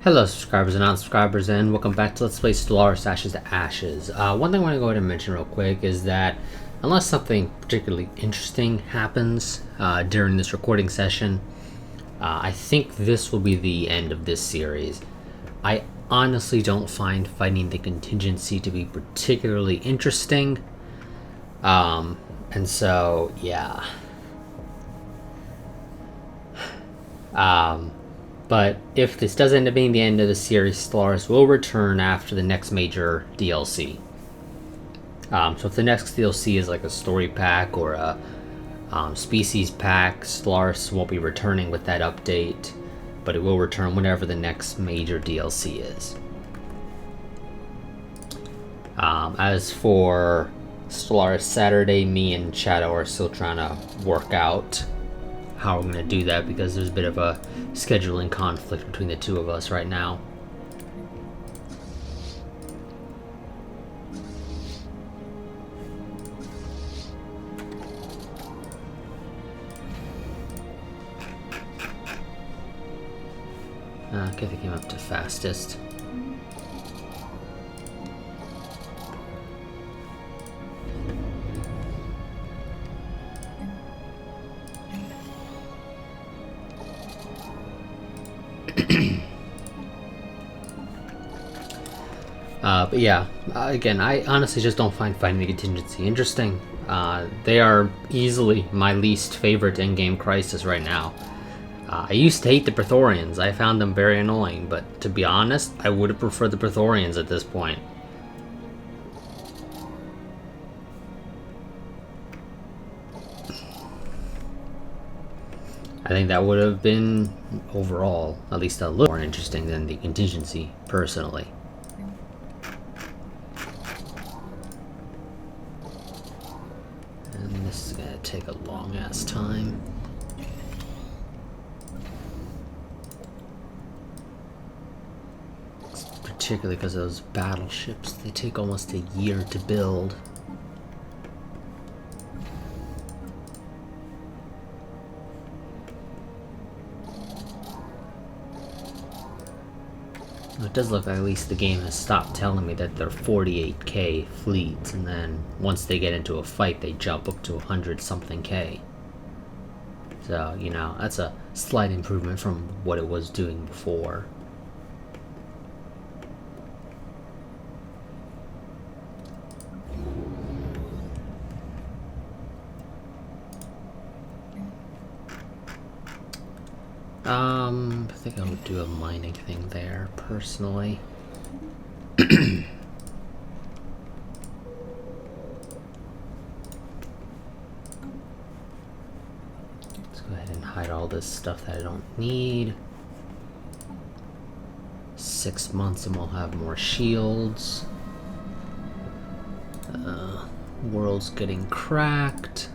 Hello subscribers and non-subscribers, and welcome back to Let's Play Stellaris Ashes to Ashes. One thing I want to go ahead and mention real quick is that unless something particularly interesting happens during this recording session, I think this will be the end of this series. I honestly don't find fighting the contingency to be particularly interesting, and so yeah. But if this does end up being the end of the series, Stellaris will return after the next major DLC. So if the next DLC is like a story pack or a species pack, Stellaris won't be returning with that update, but it will return whenever the next major DLC is. As for Stellaris Saturday, me and Shadow are still trying to work out how we're going to do that, because there's a bit of a scheduling conflict between the two of us right now. Okay, they came up to fastest. But yeah, again, I honestly just don't find fighting the contingency interesting. They are easily my least favorite in-game crisis right now. I used to hate the Praetorians. I found them very annoying, but to be honest, I would have preferred the Praetorians at this point. I think that would have been, overall, at least a little more interesting than the contingency, personally. And this is gonna take a long-ass time. Particularly because those battleships, they take almost a year to build. It does look like at least the game has stopped telling me that they're 48k fleets, and then once they get into a fight they jump up to 100 something k. So, you know, that's a slight improvement from what it was doing before. I think I would do a mining thing there, personally. Let's go ahead and hide all this stuff that I don't need. 6 months and we'll have more shields. World's getting cracked.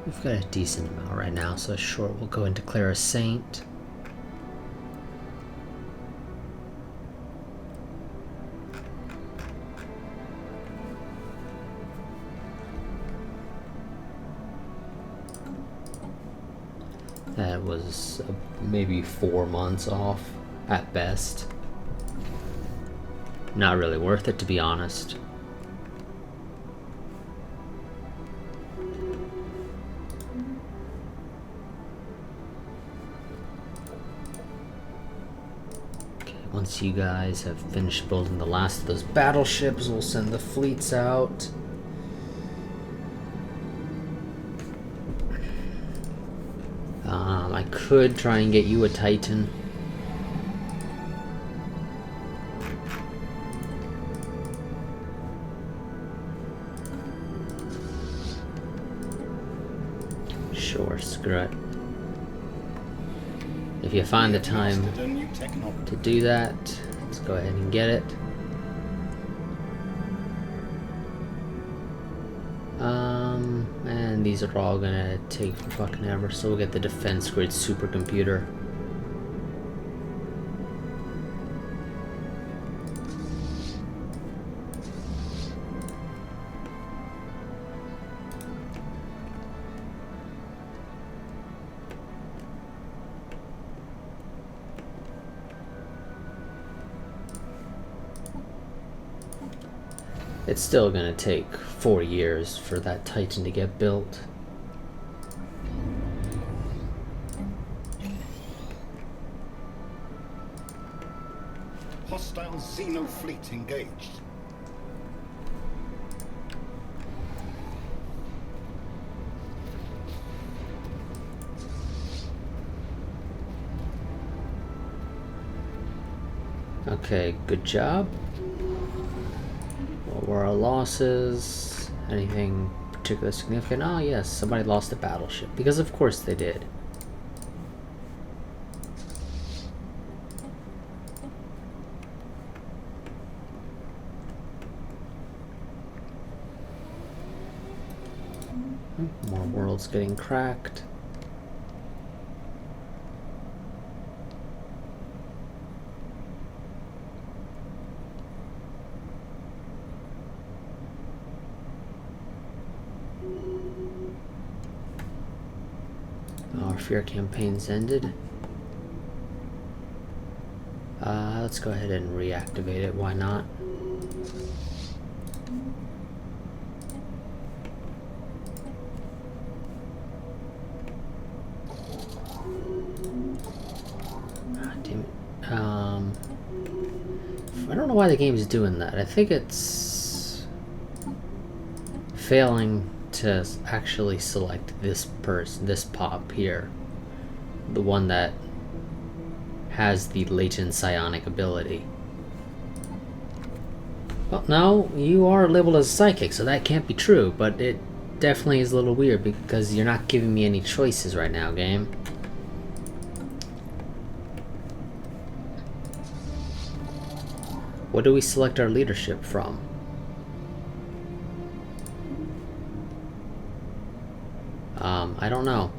We've got a decent amount right now, so sure, we'll go into Clara Saint. That was maybe 4 months off at best. Not really worth it, to be honest. Okay, once you guys have finished building the last of those battleships, we'll send the fleets out. I could try and get you a Titan. Sure, screw it. If you find the time to do that, let's go ahead and get it. And these are all gonna take fucking ever, so we'll get the defense grade supercomputer. It's still gonna take 4 years for that Titan to get built. Hostile Xeno fleet engaged. Okay, good job. What were our losses? Anything particularly significant? Oh yes, somebody lost a battleship. Because of course they did. More worlds getting cracked. Our fear campaign's ended. Let's go ahead and reactivate it. Why not? Damn it. I don't know why the game is doing that. I think it's failing to actually select this pop here, the one that has the latent psionic ability. Well, no, you are labeled as psychic, so that can't be true, but it definitely is a little weird because you're not giving me any choices right now, game. What do we select our leadership from? I don't know.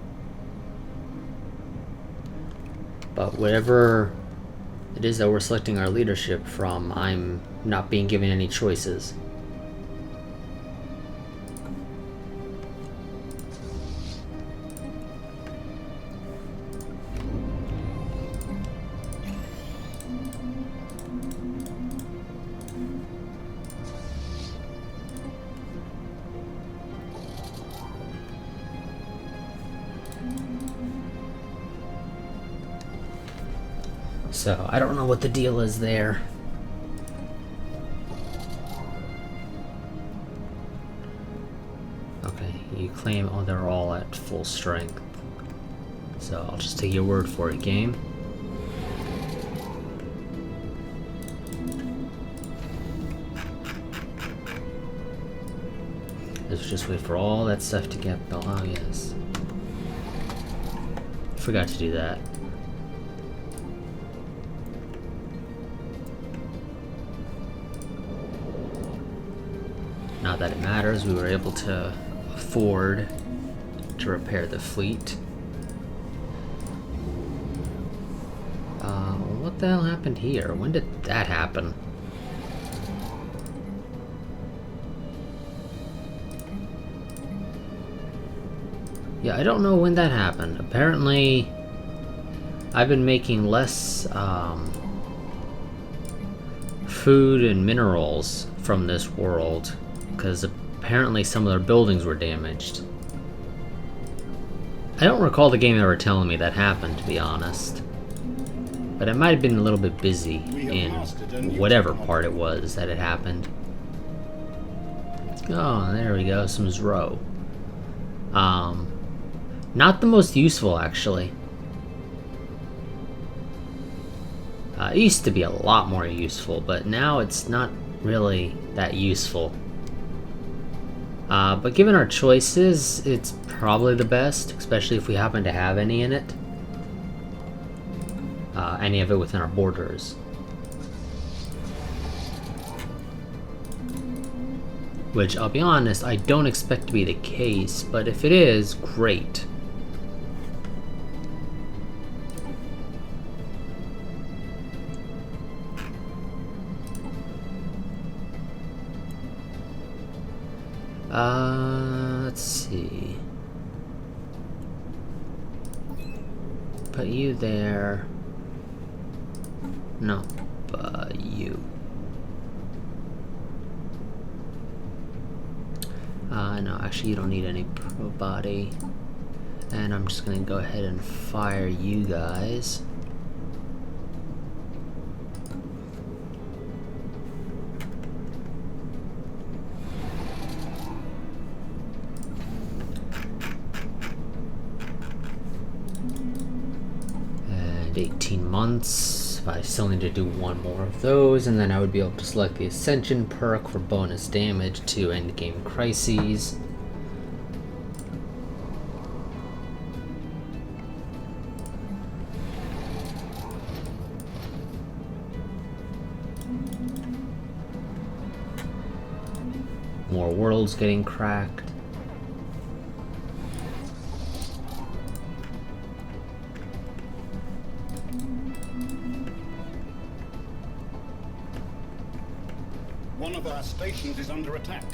But whatever it is that we're selecting our leadership from, I'm not being given any choices. So, I don't know what the deal is there. Okay, you claim, oh, they're all at full strength. So, I'll just take your word for it, game. Let's just wait for all that stuff to get built. Oh, yes. Forgot to do that. Not that it matters, we were able to afford to repair the fleet. What the hell happened here? When did that happen? Yeah, I don't know when that happened. Apparently, I've been making less food and minerals from this world because apparently some of their buildings were damaged. I don't recall the game ever telling me that happened, to be honest. But I might have been a little bit busy in whatever part it was that it happened. Oh, there we go, some Zro. Not the most useful, actually. It used to be a lot more useful, but now it's not really that useful. But given our choices, it's probably the best, especially if we happen to have any in it. Any of it within our borders. Which, I'll be honest, I don't expect to be the case, but if it is, great. Let's see. Put you there. No, but you. No, actually you don't need any pro body. And I'm just gonna go ahead and fire you guys. And 18 months. I still need to do one more of those, and then I would be able to select the Ascension perk for bonus damage to endgame crises. More worlds getting cracked. One of our stations is under attack.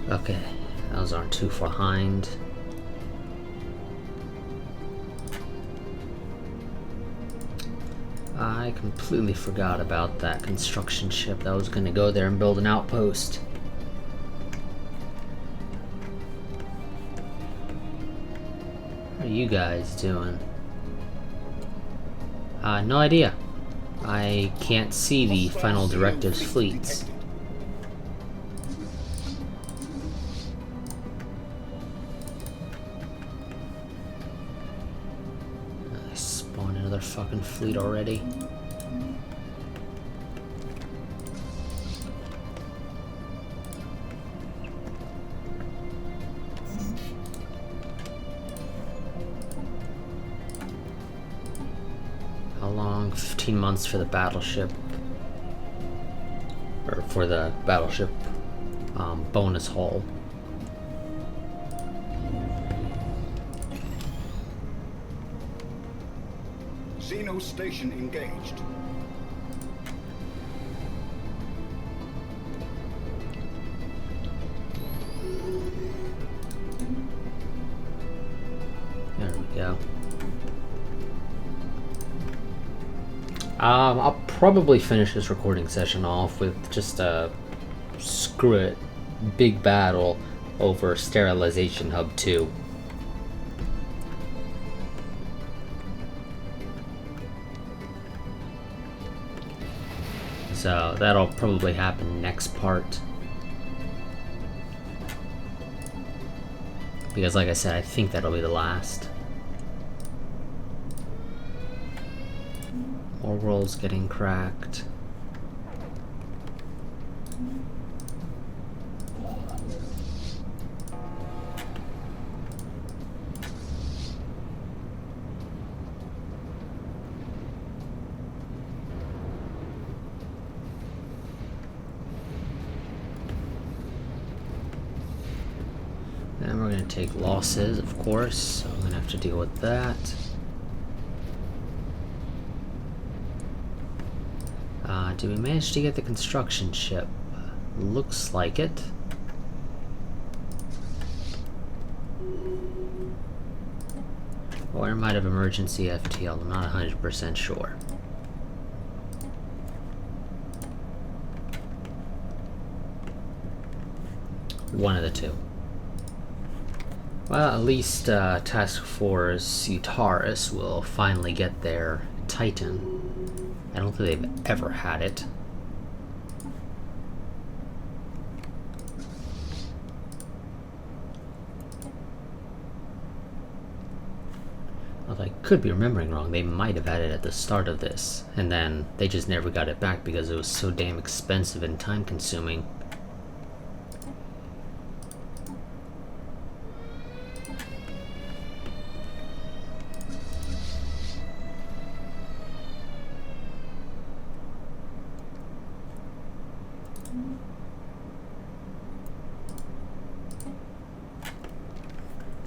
Okay, those aren't too far behind. I completely forgot about that construction ship that was going to go there and build an outpost. What are you guys doing? No idea. I can't see the final directives fleets. I spawned another fucking fleet already. How long? 15 months for the battleship. Or for the battleship bonus hull. Xeno station engaged. There we go. I'll probably finish this recording session off with just a screw it big battle over Sterilization Hub 2. So that'll probably happen next part. Because like I said, I think that'll be the last. More worlds getting cracked. And we're going to take losses, of course, so I'm going to have to deal with that. Did we manage to get the construction ship? Looks like it. Or it might have emergency FTL, I'm not 100% sure. One of the two. Well, at least Task Force Stellaris will finally get their Titan. I don't think they've ever had it. Although I could be remembering wrong, they might have had it at the start of this, and then they just never got it back because it was so damn expensive and time consuming.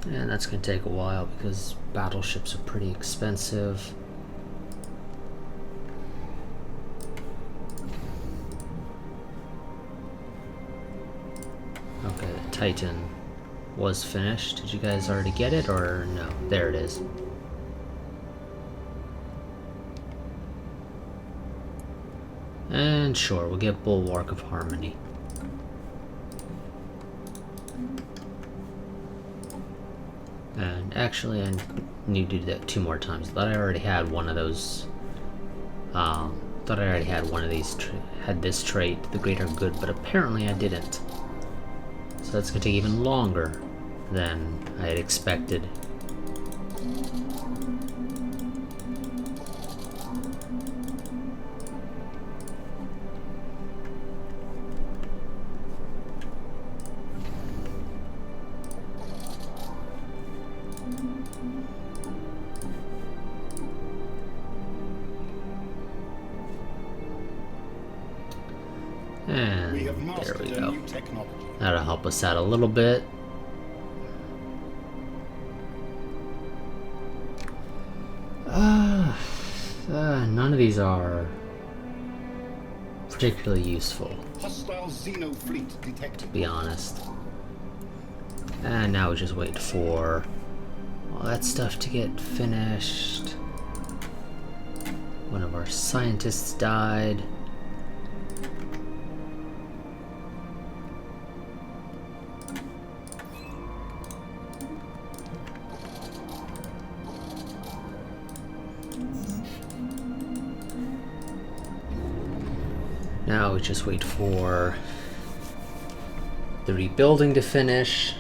And that's going to take a while because battleships are pretty expensive. Okay, the Titan was finished. Did you guys already get it or no? There it is. And sure, we'll get Bulwark of Harmony. And actually, I need to do that 2 more times. Thought I already had one of those. Thought I already had one of these. Had this trait, the greater good, but apparently I didn't. So that's gonna take even longer than I had expected. And We have there mastered we a go. new technology. That'll help us out a little bit. None of these are particularly useful, Hostile Xeno fleet detected. to be honest. And now we just wait for all that stuff to get finished. One of our scientists died. Now we just wait for the rebuilding to finish.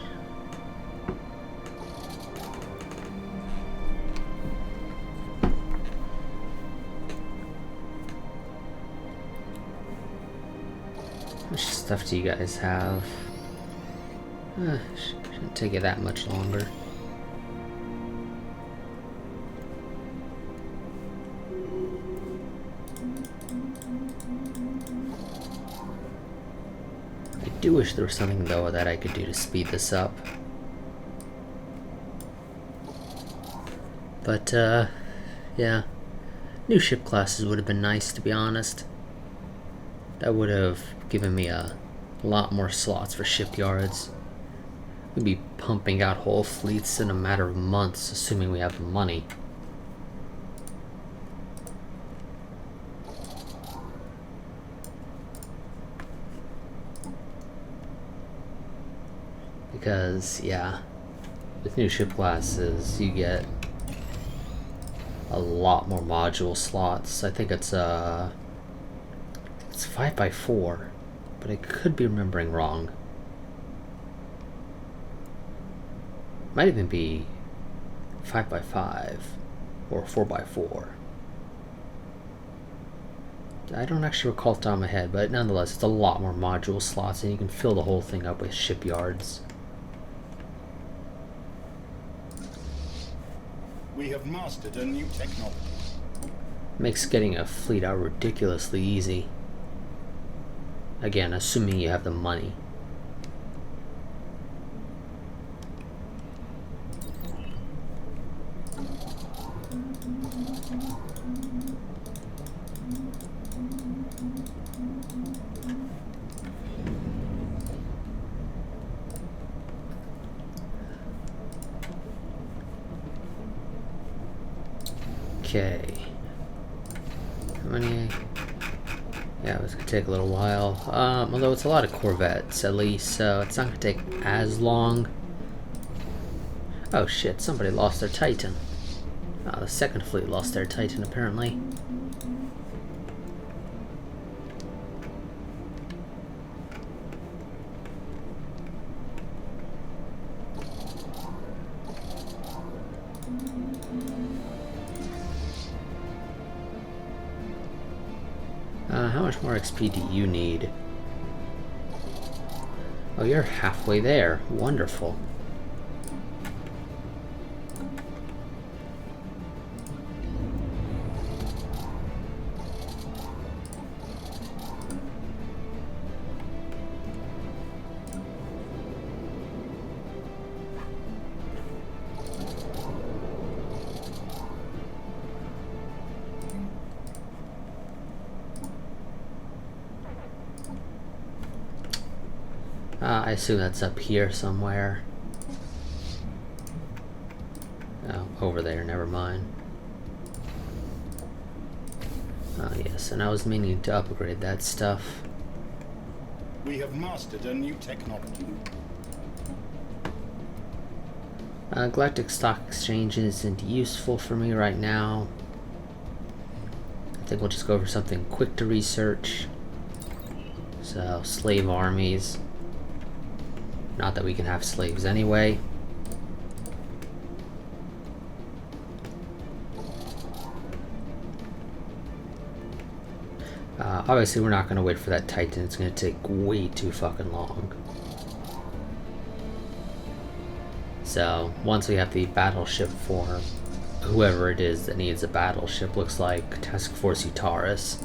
How much stuff do you guys have? Shouldn't take it that much longer. I do wish there was something though that I could do to speed this up. But yeah. New ship classes would have been nice, to be honest. That would have given me a lot more slots for shipyards. We'd be pumping out whole fleets in a matter of months, assuming we have the money. Because, yeah, with new ship classes, you get a lot more module slots. I think it's 5x4, but I could be remembering wrong. Might even be 5x5 or 4x4. I don't actually recall it on my head, but nonetheless, it's a lot more module slots, and you can fill the whole thing up with shipyards. We have mastered a new technology. Makes getting a fleet out ridiculously easy. Again, assuming you have the money. Okay. How many? Yeah, it's gonna take a little while. Although it's a lot of Corvettes, at least, so it's not gonna take as long. Oh shit, somebody lost their Titan. The second fleet lost their Titan, apparently. How much more XP do you need? Oh, you're halfway there. Wonderful. I assume that's up here somewhere. Oh, over there, never mind. Oh yes, and I was meaning to upgrade that stuff. We have mastered a new technology. Galactic Stock Exchange isn't useful for me right now. I think we'll just go for something quick to research. So, slave armies. Not that we can have slaves anyway. Obviously, we're not going to wait for that Titan. It's going to take way too fucking long. So, once we have the battleship form, whoever it is that needs a battleship, looks like Task Force Stellaris.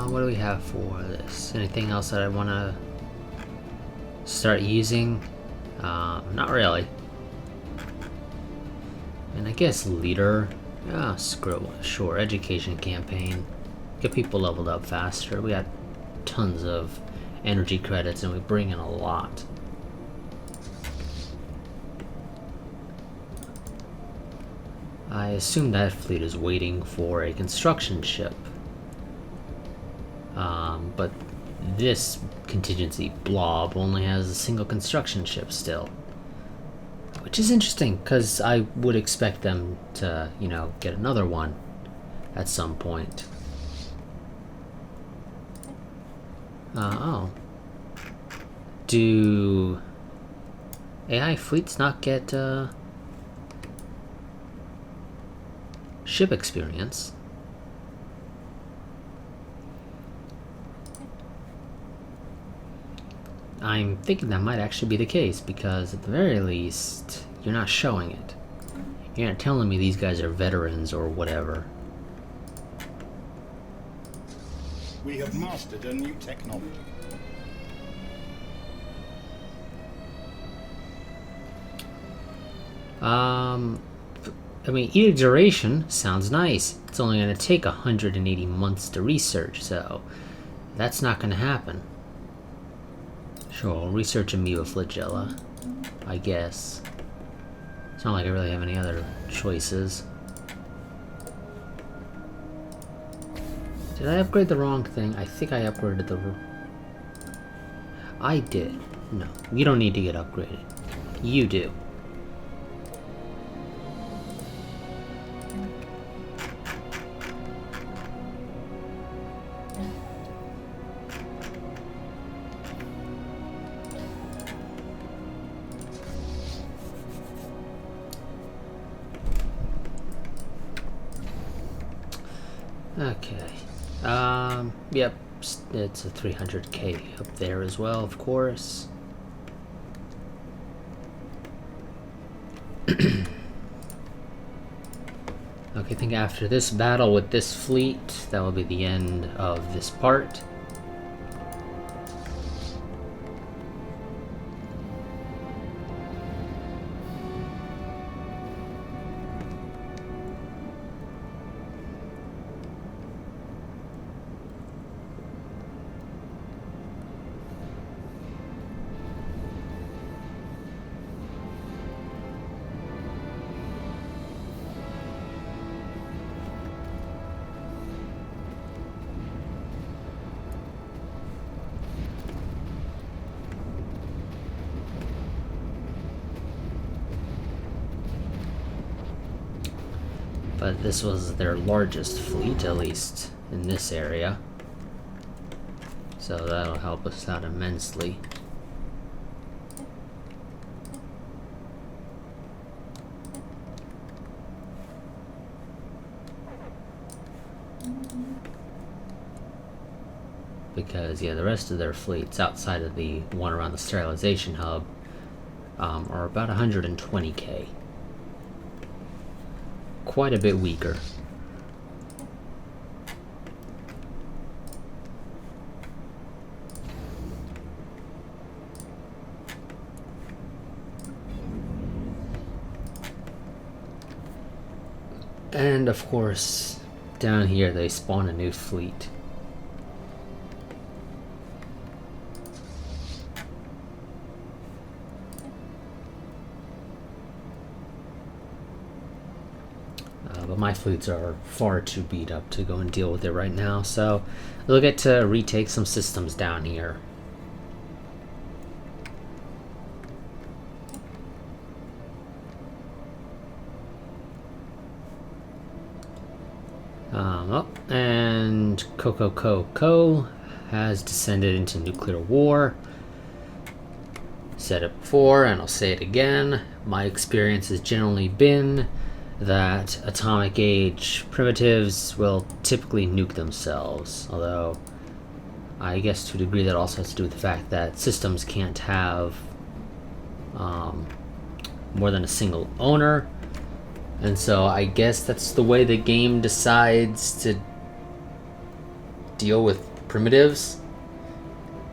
What do we have for this? Anything else that I want to start using? Not really. And I guess leader. Screw it. Sure, education campaign. Get people leveled up faster. We got tons of energy credits and we bring in a lot. I assume that fleet is waiting for a construction ship. But this contingency blob only has a single construction ship still. Which is interesting, because I would expect them to, you know, get another one at some point. Oh. Do AI fleets not get, ship experience? I'm thinking that might actually be the case, because at the very least, you're not showing it. You're not telling me these guys are veterans or whatever. We have mastered a new technology. I mean, Edict Duration sounds nice. It's only going to take 180 months to research, so that's not going to happen. Sure, we'll research Amoeba Flagella, I guess. It's not like I really have any other choices. Did I upgrade the wrong thing? I think I upgraded the... I did. No, you don't need to get upgraded. You do. Okay. Yep, it's a 300k up there as well, of course. Okay, I think after this battle with this fleet, that will be the end of this part. But this was their largest fleet, at least in this area. So that'll help us out immensely. Because, yeah, the rest of their fleets outside of the one around the sterilization hub are about 120k. Quite a bit weaker. And of course, down here they spawn a new fleet. But my fleets are far too beat up to go and deal with it right now, so we'll get to retake some systems down here. And Coco has descended into nuclear war. Said it before, and I'll say it again. My experience has generally been that atomic age primitives will typically nuke themselves, although I guess to a degree that also has to do with the fact that systems can't have more than a single owner, and so I guess that's the way the game decides to deal with primitives.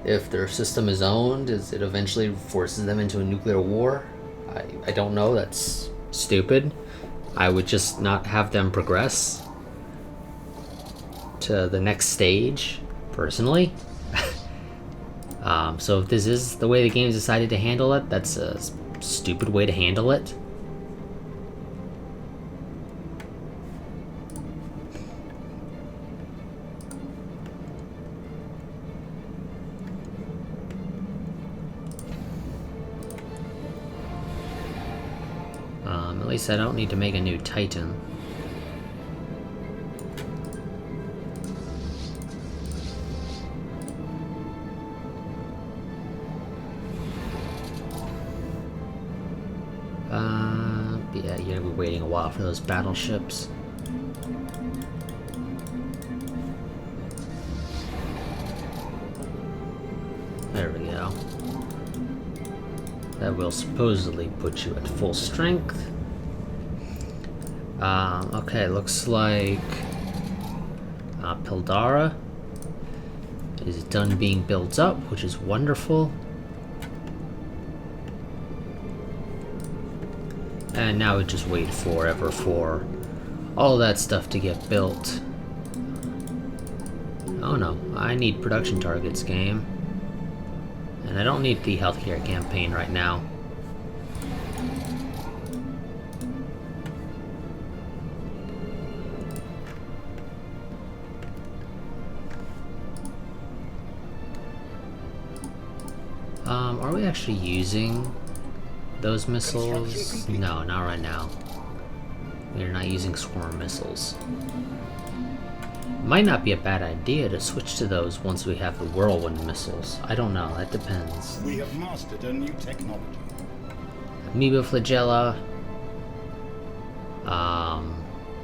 If their system is owned, is it eventually forces them into a nuclear war? I don't know, that's stupid. I would just not have them progress to the next stage, personally. So if this is the way the game's decided to handle it, that's a stupid way to handle it. At least I don't need to make a new Titan. Yeah, you're gonna be waiting a while for those battleships. There we go. That will supposedly put you at full strength. Okay, looks like Pildara is done being built up, which is wonderful. And now we just wait forever for all that stuff to get built. Oh no, I need production targets, game. And I don't need the healthcare campaign right now. Are we actually using those missiles? No, not right now. We're not using swarm missiles. Might not be a bad idea to switch to those once we have the whirlwind missiles. I don't know, that depends. We have mastered a new technology. Amoeba flagella.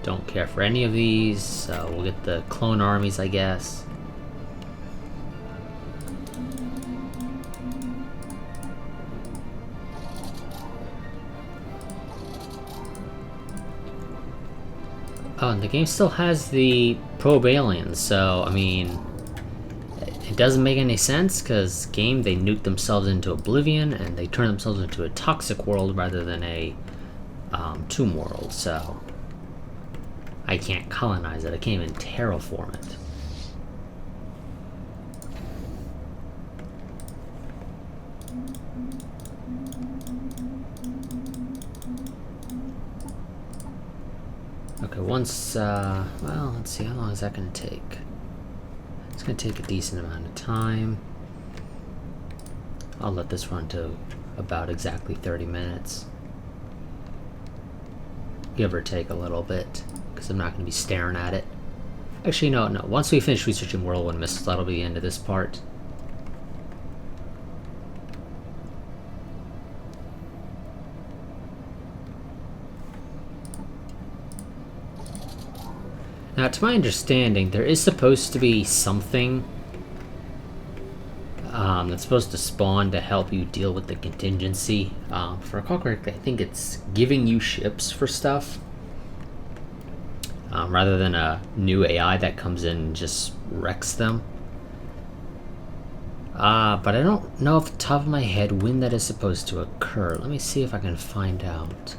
Don't care for any of these, so we'll get the clone armies, I guess. Oh, and the game still has the probe aliens, so, I mean, it doesn't make any sense, because game, they nuke themselves into oblivion, and they turn themselves into a toxic world rather than a tomb world, so I can't colonize it, I can't even terraform it. Okay, once, well, let's see, how long is that going to take? It's going to take a decent amount of time. I'll let this run to about exactly 30 minutes. Give or take a little bit, because I'm not going to be staring at it. Actually, no, once we finish researching whirlwind missiles, that'll be the end of this part. Now, to my understanding, there is supposed to be something that's supposed to spawn to help you deal with the contingency. If I recall correctly, I think it's giving you ships for stuff, rather than a new AI that comes in and just wrecks them. But I don't know off the top of my head when that is supposed to occur. Let me see if I can find out.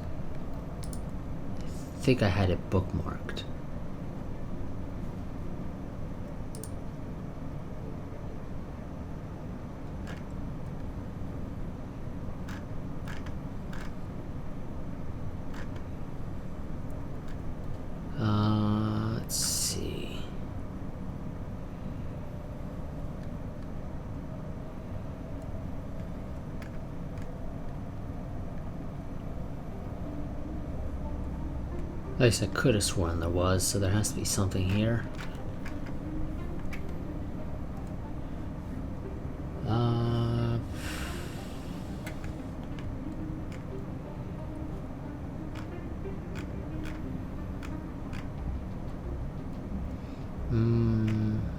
I think I had it bookmarked. Let's see. At least I could have sworn there was, so there has to be something here.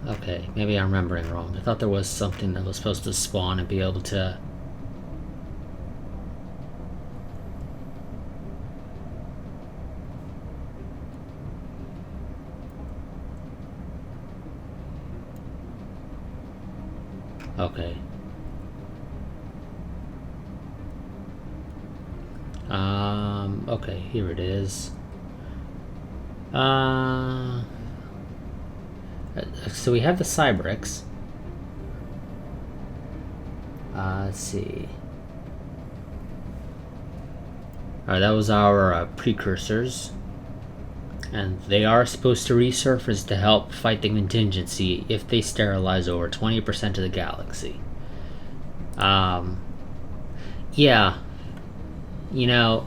Okay, maybe I'm remembering wrong. I thought there was something that was supposed to spawn and be able to... Okay. Okay, here it is. So we have the Cybrix. Let's see. Alright, that was our precursors. And they are supposed to resurface to help fight the contingency if they sterilize over 20% of the galaxy. Yeah. You know,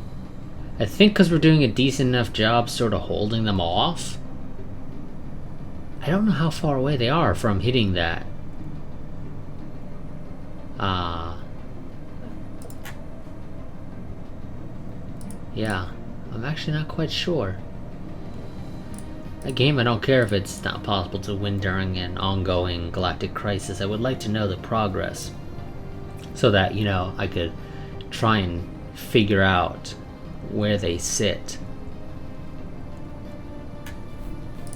I think because we're doing a decent enough job sort of holding them off, I don't know how far away they are from hitting that. Yeah, I'm actually not quite sure. A game I don't care if it's not possible to win during an ongoing galactic crisis. I would like to know the progress, so that, you know, I could try and figure out where they sit.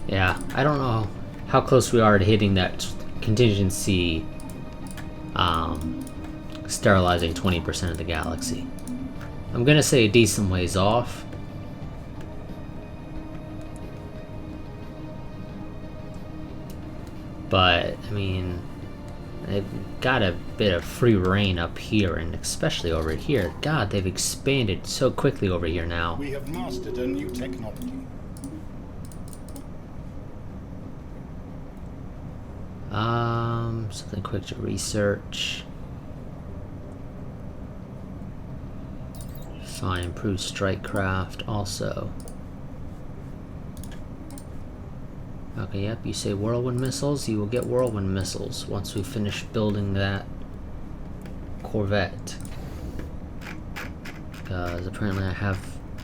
Yeah, I don't know how close we are to hitting that contingency, sterilizing 20% of the galaxy. I'm gonna say a decent ways off. But, I mean, they've got a bit of free reign up here, and especially over here. God, they've expanded so quickly over here now. We have mastered a new technology. Something quick to research. Find improved strike craft also. Okay, yep, you say whirlwind missiles, you will get whirlwind missiles once we finish building that Corvette. Because apparently I have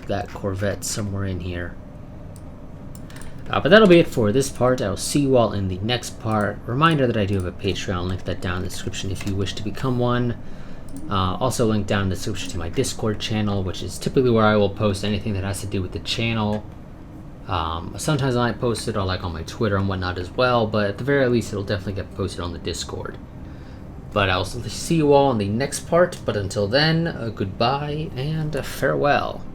that Corvette somewhere in here. But that'll be it for this part. I will see you all in the next part. Reminder that I do have a Patreon, link that down in the description if you wish to become one. Also link down in the description to my Discord channel, which is typically where I will post anything that has to do with the channel. Sometimes I might post it on my Twitter and whatnot as well, but at the very least it'll definitely get posted on the Discord. But I'll see you all in the next part, but until then, goodbye and farewell.